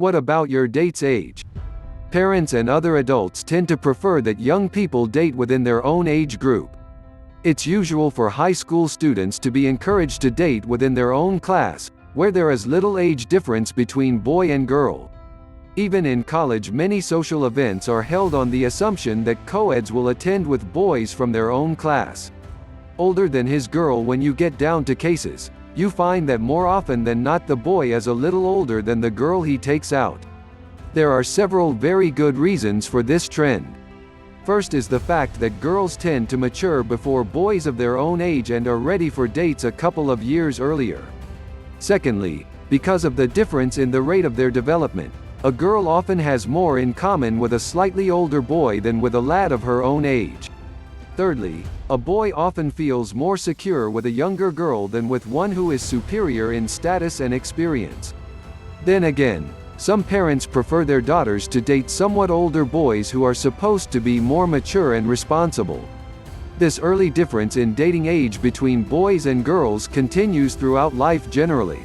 What about your date's age? Parents and other adults tend to prefer that young people date within their own age group. It's usual for high school students to be encouraged to date within their own class, where there is little age difference between boy and girl. Even in college, many social events are held on the assumption that co-eds will attend with boys from their own class. Older than his girl. When you get down to cases, you find that more often than not the boy is a little older than the girl he takes out. There are several very good reasons for this trend. First is the fact that girls tend to mature before boys of their own age and are ready for dates a couple of years earlier. Secondly, because of the difference in the rate of their development, a girl often has more in common with a slightly older boy than with a lad of her own age. Thirdly, a boy often feels more secure with a younger girl than with one who is superior in status and experience. Then again, some parents prefer their daughters to date somewhat older boys who are supposed to be more mature and responsible. This early difference in dating age between boys and girls continues throughout life generally.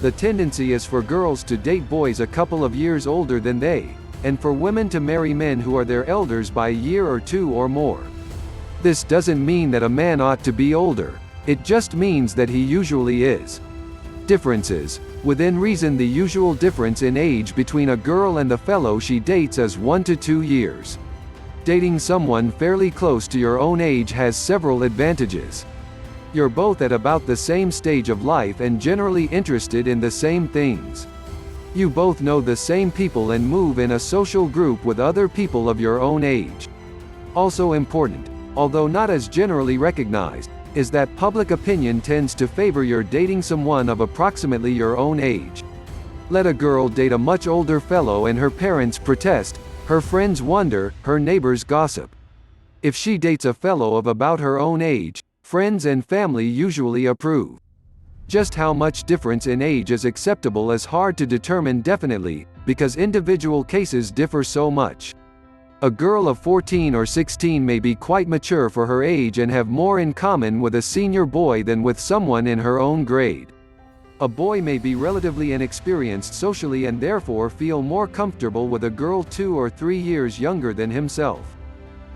The tendency is for girls to date boys a couple of years older than they, and for women to marry men who are their elders by a year or two or more. This doesn't mean that a man ought to be older, it just means that he usually is. Differences. Within reason, the usual difference in age between a girl and the fellow she dates is 1 to 2 years. Dating someone fairly close to your own age has several advantages. You're both at about the same stage of life and generally interested in the same things. You both know the same people and move in a social group with other people of your own age. Also important, although not as generally recognized, is that public opinion tends to favor your dating someone of approximately your own age. Let a girl date a much older fellow and her parents protest, her friends wonder, her neighbors gossip. If she dates a fellow of about her own age, friends and family usually approve. Just how much difference in age is acceptable is hard to determine definitely, because individual cases differ so much. A girl of 14 or 16 may be quite mature for her age and have more in common with a senior boy than with someone in her own grade. A boy may be relatively inexperienced socially and therefore feel more comfortable with a girl 2 or 3 years younger than himself.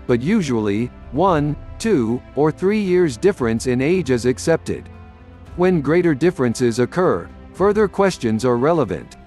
But usually, 1, 2, or 3 years difference in age is accepted. When greater differences occur, further questions are relevant.